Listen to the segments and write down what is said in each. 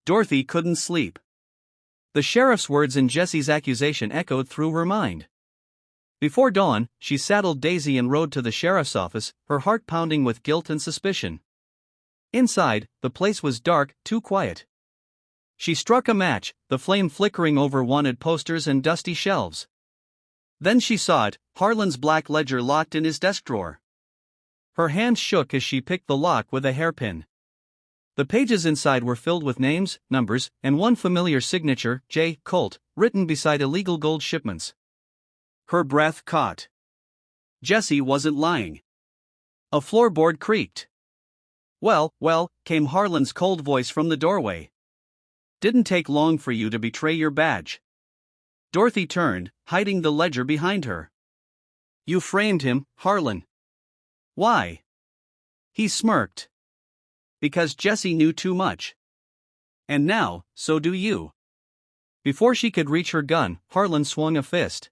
Dorothy couldn't sleep. The sheriff's words and Jesse's accusation echoed through her mind. Before dawn, she saddled Daisy and rode to the sheriff's office, her heart pounding with guilt and suspicion. Inside, the place was dark, too quiet. She struck a match, the flame flickering over wanted posters and dusty shelves. Then she saw it, Harlan's black ledger locked in his desk drawer. Her hands shook as she picked the lock with a hairpin. The pages inside were filled with names, numbers, and one familiar signature, J. Colt, written beside illegal gold shipments. Her breath caught. Jesse wasn't lying. A floorboard creaked. Well, came Harlan's cold voice from the doorway. Didn't take long for you to betray your badge. Dorothy turned, hiding the ledger behind her. You framed him, Harlan. Why? He smirked. Because Jesse knew too much. And now, so do you. Before she could reach her gun, Harlan swung a fist.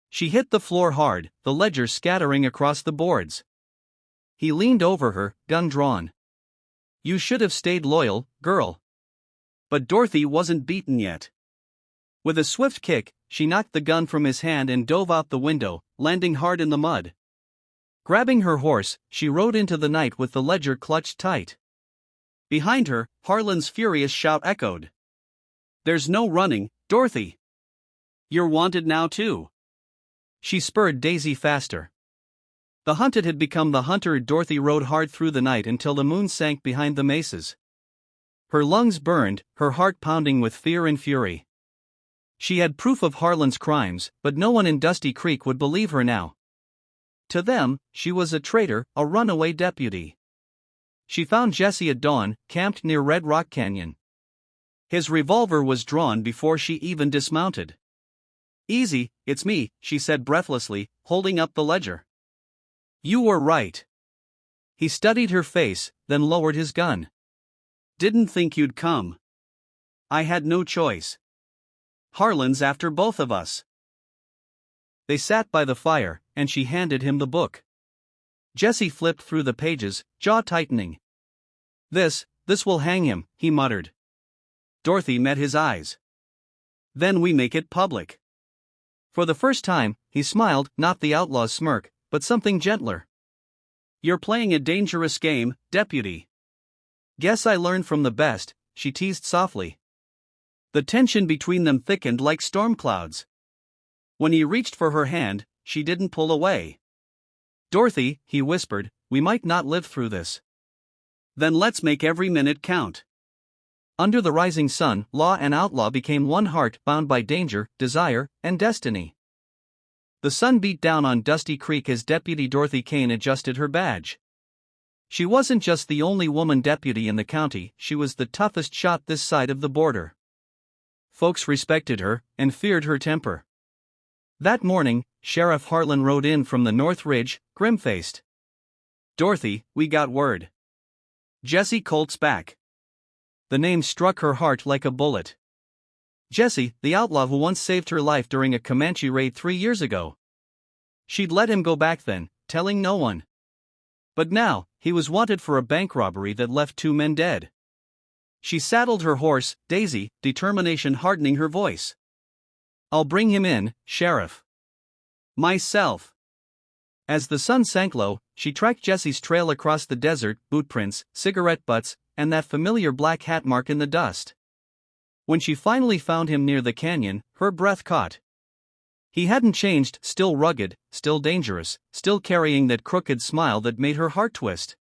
She hit the floor hard, the ledger scattering across the boards. He leaned over her, gun drawn. You should have stayed loyal, girl. But Dorothy wasn't beaten yet. With a swift kick, she knocked the gun from his hand and dove out the window, landing hard in the mud. Grabbing her horse, she rode into the night with the ledger clutched tight. Behind her, Harlan's furious shout echoed. There's no running, Dorothy. You're wanted now too. She spurred Daisy faster. The hunted had become the hunter. Dorothy rode hard through the night until the moon sank behind the mesas. Her lungs burned, her heart pounding with fear and fury. She had proof of Harlan's crimes, but no one in Dusty Creek would believe her now. To them, she was a traitor, a runaway deputy. She found Jesse at dawn, camped near Red Rock Canyon. His revolver was drawn before she even dismounted. Easy, it's me, she said breathlessly, holding up the ledger. You were right. He studied her face, then lowered his gun. Didn't think you'd come. I had no choice. Harlan's after both of us. They sat by the fire, and she handed him the book. Jesse flipped through the pages, jaw tightening. This will hang him, he muttered. Dorothy met his eyes. Then we make it public. For the first time, he smiled, not the outlaw's smirk, but something gentler. You're playing a dangerous game, deputy. Guess I learned from the best, she teased softly. The tension between them thickened like storm clouds. When he reached for her hand, she didn't pull away. Dorothy, he whispered, we might not live through this. Then let's make every minute count. Under the rising sun, law and outlaw became one heart bound by danger, desire, and destiny. The sun beat down on Dusty Creek as Deputy Dorothy Kane adjusted her badge. She wasn't just the only woman deputy in the county, she was the toughest shot this side of the border. Folks respected her, and feared her temper. That morning, Sheriff Harlan rode in from the North Ridge, grim-faced. Dorothy, we got word. Jesse Colt's back. The name struck her heart like a bullet. Jesse, the outlaw who once saved her life during a Comanche raid 3 years ago. She'd let him go back then, telling no one. But now, he was wanted for a bank robbery that left 2 men dead. She saddled her horse, Daisy, determination hardening her voice. I'll bring him in, Sheriff. Myself. As the sun sank low, she tracked Jesse's trail across the desert, boot prints, cigarette butts, and that familiar black hat mark in the dust. When she finally found him near the canyon, her breath caught. He hadn't changed, still rugged, still dangerous, still carrying that crooked smile that made her heart twist.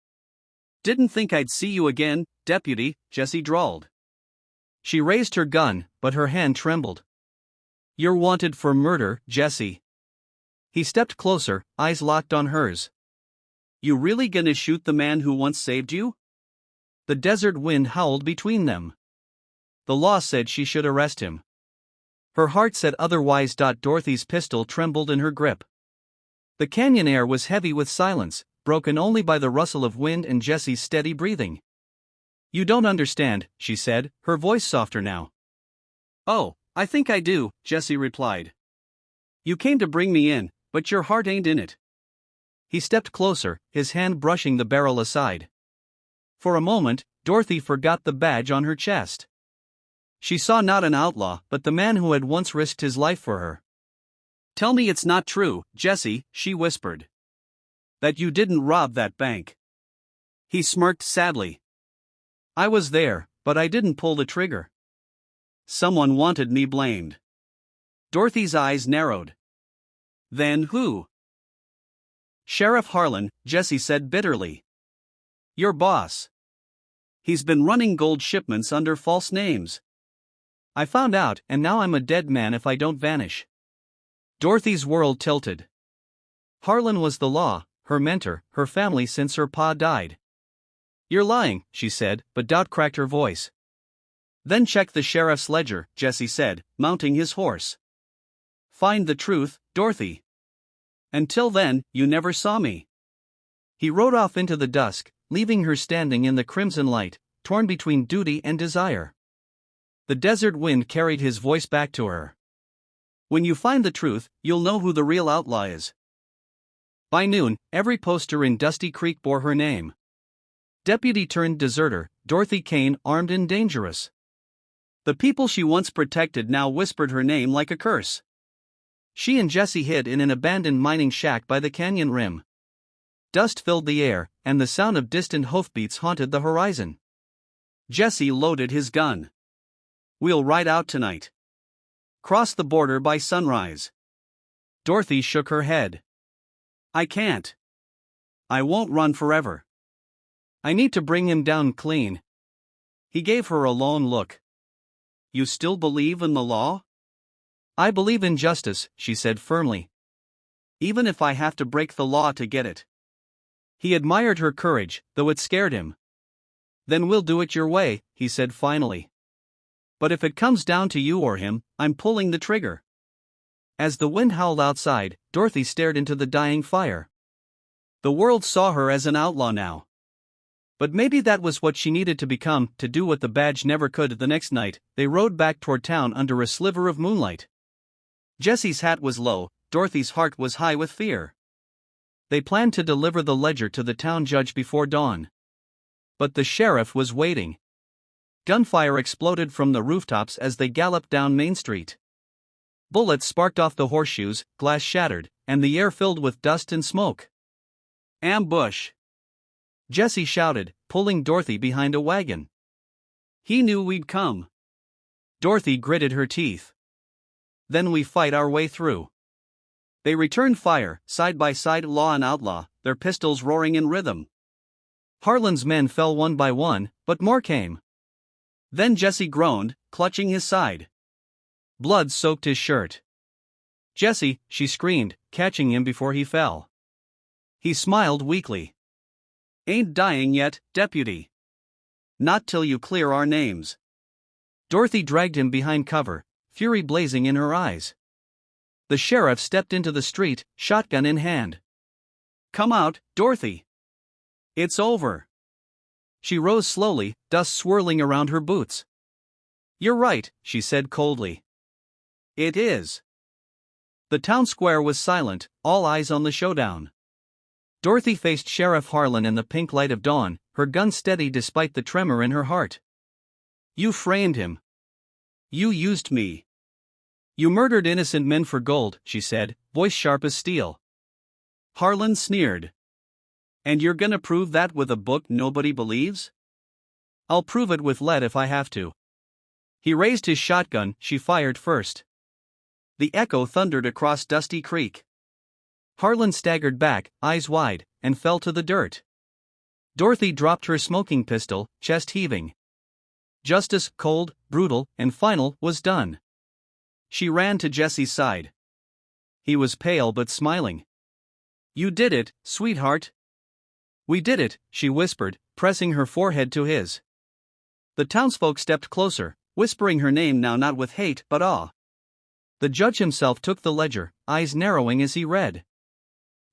Didn't think I'd see you again, deputy, Jesse drawled. She raised her gun, but her hand trembled. You're wanted for murder, Jesse. He stepped closer, eyes locked on hers. You really gonna shoot the man who once saved you? The desert wind howled between them. The law said she should arrest him. Her heart said otherwise. Dorothy's pistol trembled in her grip. The canyon air was heavy with silence, broken only by the rustle of wind and Jesse's steady breathing. You don't understand, she said, her voice softer now. Oh, I think I do, Jesse replied. You came to bring me in, but your heart ain't in it. He stepped closer, his hand brushing the barrel aside. For a moment, Dorothy forgot the badge on her chest. She saw not an outlaw, but the man who had once risked his life for her. "Tell me it's not true, Jesse," she whispered. "That you didn't rob that bank." He smirked sadly. "I was there, but I didn't pull the trigger. Someone wanted me blamed." Dorothy's eyes narrowed. "Then who?" "Sheriff Harlan," Jesse said bitterly. "Your boss. He's been running gold shipments under false names. I found out, and now I'm a dead man if I don't vanish." Dorothy's world tilted. Harlan was the law, her mentor, her family since her pa died. "You're lying," she said, but doubt cracked her voice. "Then check the sheriff's ledger," Jesse said, mounting his horse. "Find the truth, Dorothy. Until then, you never saw me." He rode off into the dusk, leaving her standing in the crimson light, torn between duty and desire. The desert wind carried his voice back to her. "When you find the truth, you'll know who the real outlaw is." By noon, every poster in Dusty Creek bore her name. Deputy turned deserter, Dorothy Kane, armed and dangerous. The people she once protected now whispered her name like a curse. She and Jesse hid in an abandoned mining shack by the canyon rim. Dust filled the air, and the sound of distant hoofbeats haunted the horizon. Jesse loaded his gun. "We'll ride out tonight. Cross the border by sunrise." Dorothy shook her head. "I can't. I won't run forever. I need to bring him down clean." He gave her a lone look. "You still believe in the law?" "I believe in justice," she said firmly. "Even if I have to break the law to get it." He admired her courage, though it scared him. "Then we'll do it your way," he said finally. "But if it comes down to you or him, I'm pulling the trigger." As the wind howled outside, Dorothy stared into the dying fire. The world saw her as an outlaw now. But maybe that was what she needed to become, to do what the badge never could. The next night, they rode back toward town under a sliver of moonlight. Jesse's hat was low, Dorothy's heart was high with fear. They planned to deliver the ledger to the town judge before dawn. But the sheriff was waiting. Gunfire exploded from the rooftops as they galloped down Main Street. Bullets sparked off the horseshoes, glass shattered, and the air filled with dust and smoke. "Ambush!" Jesse shouted, pulling Dorothy behind a wagon. "He knew we'd come." Dorothy gritted her teeth. "Then we fight our way through." They returned fire, side by side, law and outlaw, their pistols roaring in rhythm. Harlan's men fell one by one, but more came. Then Jesse groaned, clutching his side. Blood soaked his shirt. "Jesse," she screamed, catching him before he fell. He smiled weakly. "Ain't dying yet, deputy. Not till you clear our names." Dorothy dragged him behind cover, fury blazing in her eyes. The sheriff stepped into the street, shotgun in hand. "Come out, Dorothy. It's over." She rose slowly, dust swirling around her boots. "You're right," she said coldly. "It is." The town square was silent, all eyes on the showdown. Dorothy faced Sheriff Harlan in the pink light of dawn, her gun steady despite the tremor in her heart. "You framed him. You used me. You murdered innocent men for gold," she said, voice sharp as steel. Harlan sneered. "And you're gonna prove that with a book nobody believes?" "I'll prove it with lead if I have to." He raised his shotgun, she fired first. The echo thundered across Dusty Creek. Harlan staggered back, eyes wide, and fell to the dirt. Dorothy dropped her smoking pistol, chest heaving. Justice, cold, brutal, and final, was done. She ran to Jesse's side. He was pale but smiling. "You did it, sweetheart." "We did it," she whispered, pressing her forehead to his. The townsfolk stepped closer, whispering her name now not with hate but awe. The judge himself took the ledger, eyes narrowing as he read.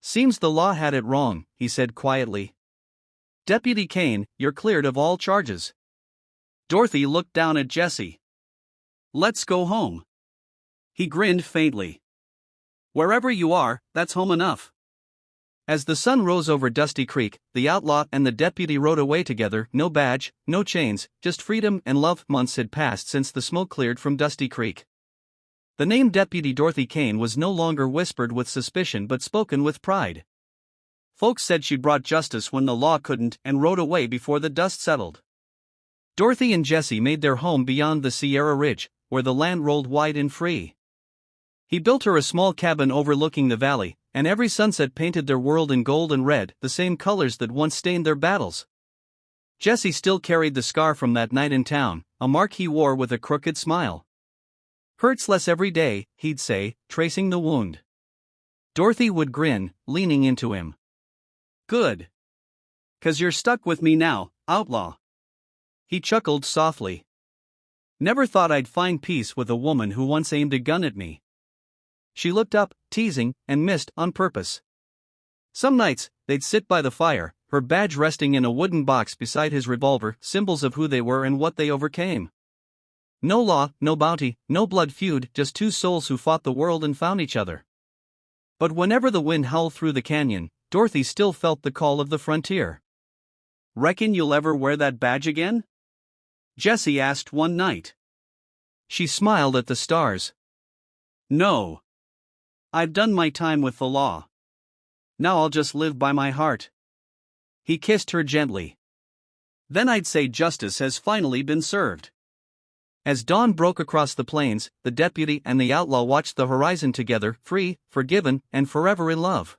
"Seems the law had it wrong," he said quietly. "Deputy Kane, you're cleared of all charges." Dorothy looked down at Jesse. "Let's go home." He grinned faintly. "Wherever you are, that's home enough." As the sun rose over Dusty Creek, the outlaw and the deputy rode away together, no badge, no chains, just freedom and love. Months had passed since the smoke cleared from Dusty Creek. The name Deputy Dorothy Kane was no longer whispered with suspicion but spoken with pride. Folks said she brought justice when the law couldn't and rode away before the dust settled. Dorothy and Jesse made their home beyond the Sierra Ridge, where the land rolled wide and free. He built her a small cabin overlooking the valley, and every sunset painted their world in gold and red, the same colors that once stained their battles. Jesse still carried the scar from that night in town, a mark he wore with a crooked smile. "Hurts less every day," he'd say, tracing the wound. Dorothy would grin, leaning into him. "Good. 'Cause you're stuck with me now, outlaw." He chuckled softly. "Never thought I'd find peace with a woman who once aimed a gun at me." She looked up, teasing, and missed on purpose. Some nights, they'd sit by the fire, her badge resting in a wooden box beside his revolver, symbols of who they were and what they overcame. No law, no bounty, no blood feud, just two souls who fought the world and found each other. But whenever the wind howled through the canyon, Dorothy still felt the call of the frontier. "Reckon you'll ever wear that badge again?" Jesse asked one night. She smiled at the stars. "No. I've done my time with the law. Now I'll just live by my heart." He kissed her gently. "Then I'd say justice has finally been served." As dawn broke across the plains, the deputy and the outlaw watched the horizon together, free, forgiven, and forever in love.